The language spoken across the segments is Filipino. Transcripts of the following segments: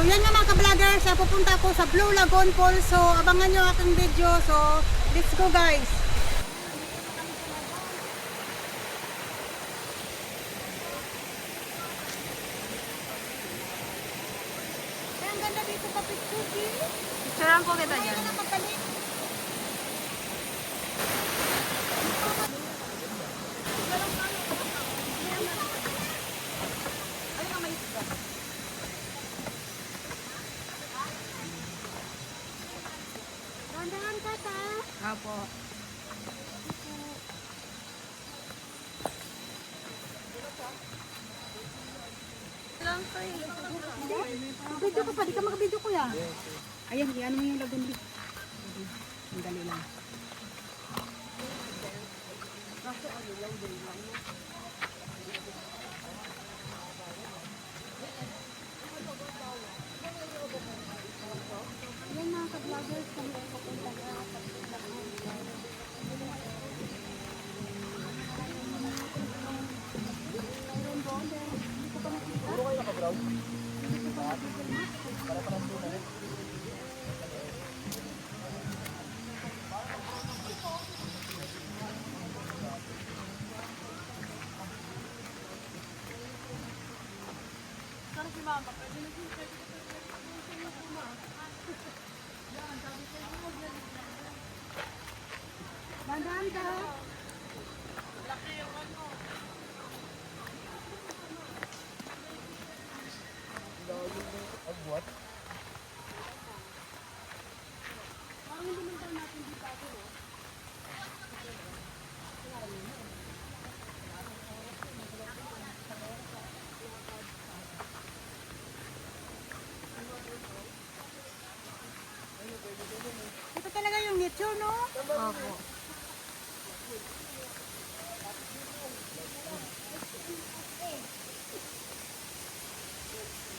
yan nga mga ka-vloggers, pupunta ako sa Blue Lagoon Falls. So, abangan nyo aking video. So, let's go guys. Ay, ang ganda dito sa picture. Picturean ko kita dyan. Dandahan ka ta. Apo. Lang ko eh. Video ka pa, di ka makabidyo ko ya. Ayan, iyan mo yung lagoon dito. Ang dali lang. Yan mga ka-vloggers, kami ay papunta na sa Dandahan ka. Ito talaga yung nature, no? Opo.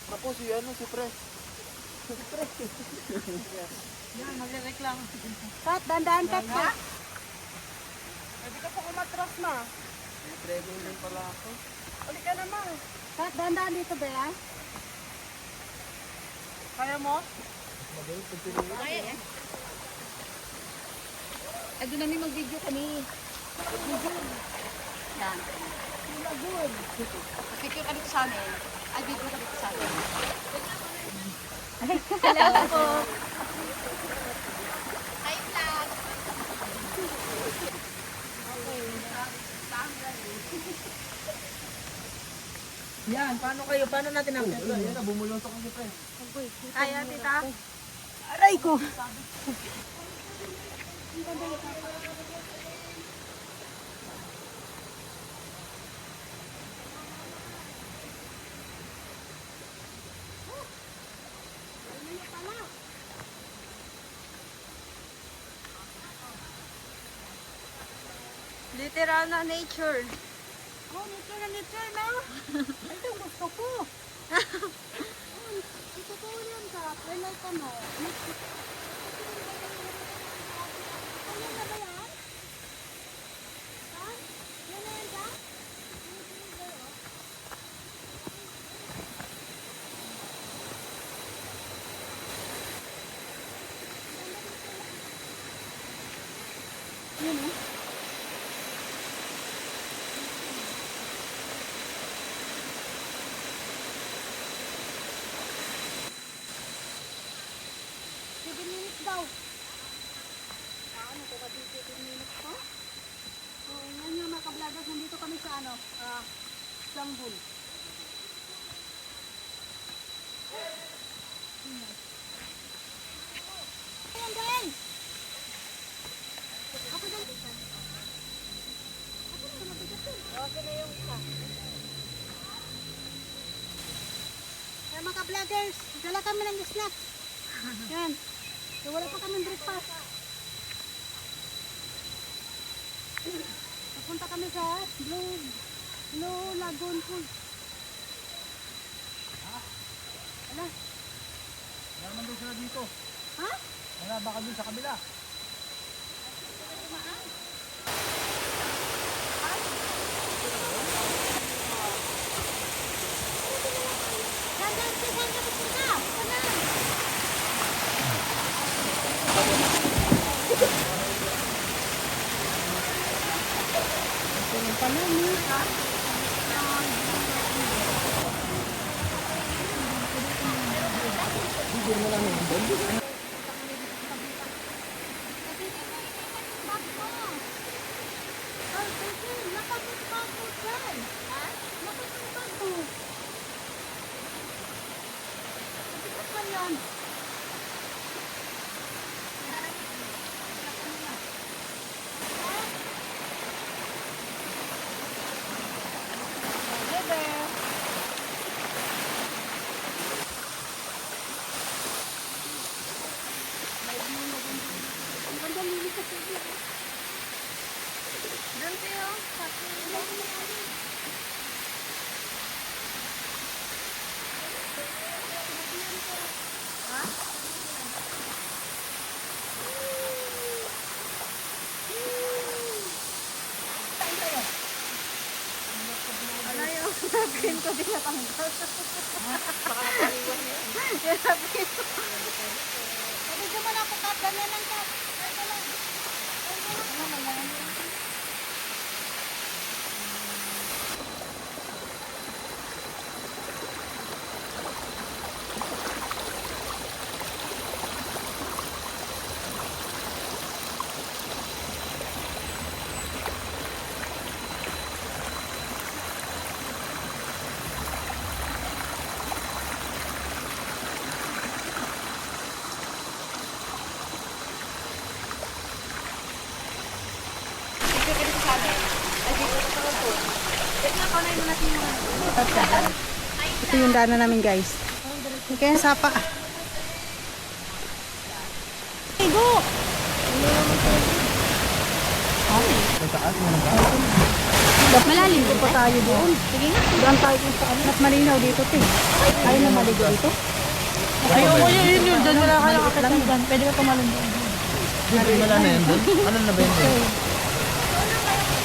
Tapos si ano, si Pre. Yan, magre-reklamo. Kat, dandahan ka pa. Pwede ka pa kumatras ma. Training din pala ako. Uli ka naman. Kat, dandahan dito ba yan? Kaya mo? Magaling pag tinigil. Kaya eh. Ay, doon namin mag-video kami. Yan. Lagoon. Picture ka dito sa amin. Ay, video ka dito sa amin. Hello po. Hi, vlog. Yan, paano kayo? Paano natin ang Ayun na, bumuluntok ang si Pre. Kaya, tita. Aray ko. Literal na nature. Oh, nature na nature, no? Ito yung gusto ko. Ito ko yan ka. Highlight ka mo. Ano na ba yan? Ha? Yan na yan ka? Yun eh. Daw. Ano ko ka dito 10 minutes pa? So, ngayon yung mga ka-vloggers, nandito kami sa ano, Istanbul. Ayan, Ben! Ako dyan. Ako na mabigat yun. Okay na yung isa. Kaya mga ka-vloggers, dala kami ng snacks. Yan. So, wala pa kami breakfast. Papunta kami sa Blue Lagoon Pool. Wala. Wala naman doon sila dito. Ha? Wala baka doon sa kabila. Saan ka pupunta? Green ko din natanggal. Baka napaliwan niya. Medyo mo na ako kat. Ganyan lang kat. Ito lang. Ano lang. Dito ka dito sa amin. Ay, dito ka sa phone. Wait nga, kaunahin mo natin yung ano. Ito yung daanan namin guys. Kaya sapa. Igo! Malalim ko pa tayo doon. Sige nga. Doon tayo kung saan. Mas malinaw dito, te. Ayaw na maligo dito. Ayaw ko yun. Doon wala ka nakakita dyan. Pwede ka tumalon doon. Wala na yan doon? Ano na ba yun?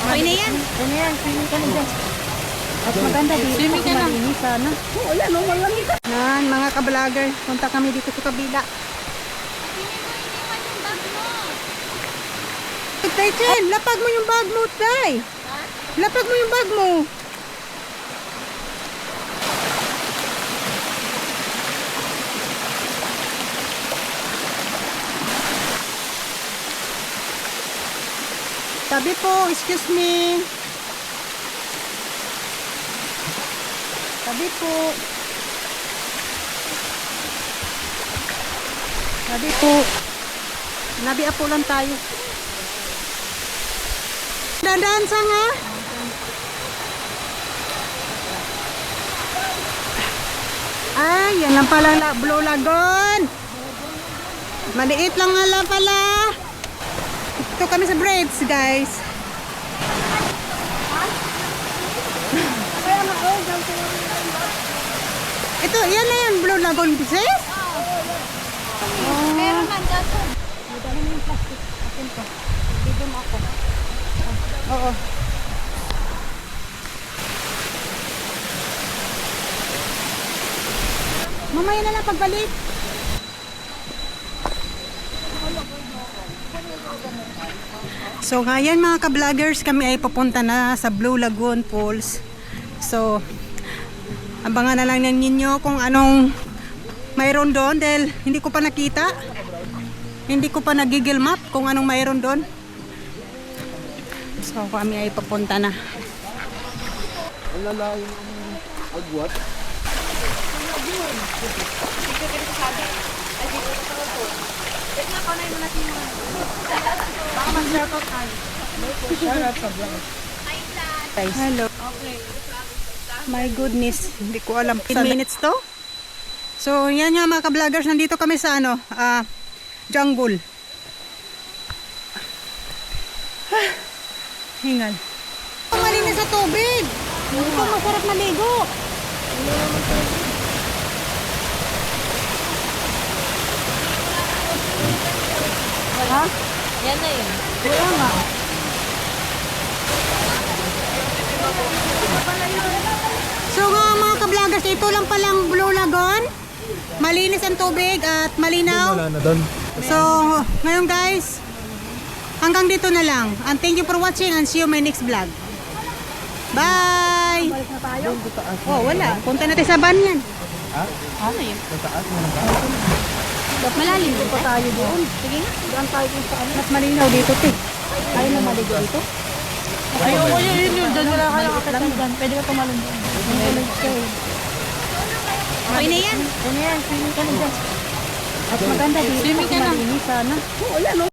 Okay na yan. Ano yan? Swimming ka na dyan. At maganda dito. Swimming ka na. Malinis sana. Wala no, malamig. Yan, mga ka-vlogger. Punta kami dito sa kabila. Tay Chen, lapag mo yung bag mo, Tay. Lapag mo yung bag mo. Sabi po, excuse me. Sabi po. Sabi po. Nabi po lang tayo. Dadaan sa nga. Ay, yan lang pala Blue Lagoon. Maliit lang nga lang pala. Ito kami sa braids, guys. Ito, yan na yan, Blue Lagoon, sis? Meron man kaso. Dali mo yung plastic. Akin to. Bigyan mo ako. Oo. Mamaya na lang pagbalik. So ngayon mga ka-vloggers, kami ay papunta na sa Blue Lagoon Falls. So abangan na lang ninyo kung anong mayroon doon dahil hindi ko pa nakita. Hindi ko pa nag-Google Map kung anong mayroon doon. So kami ay papunta na. Ang lalayo ng agwat. Dito ka dito sa amin. Ay, dito ka sa phone. Wait nga, kaunahin mo natin yung ano. Baka mag-shoutout tayo. Shoutout sa vlog. Hello. My goodness, hindi ko alam. 10 minutes to? So yan nga mga ka-vloggers, nandito kami sa ano, jungle. Hingal. Malinis sa tubig. Ito masarap maligo. Ha? Yan na yun. Wala nga. So nga mga ka-vloggers, ito lang palang Blue Lagoon. Malinis ang tubig at malinaw. Wala na doon. So, ngayon guys, hanggang dito na lang. And thank you for watching and see you my next vlog. Bye! Oh, wala. Punta natin sa van yan. Ano yun? Sa taas, meron ba? Malalim po tayo doon. Sige nga, doon tayo kung saan. Mas malinaw dito, te. Ayaw na maligo dito. Ayaw ko yun. Diyan wala kayong akitan dyan. Pwede ka tumalon doon. Okay na yan. Ano yan? Swimming ka na dyan. At maganda dito. Swimming ka na. Malinis sana. Oo, yan,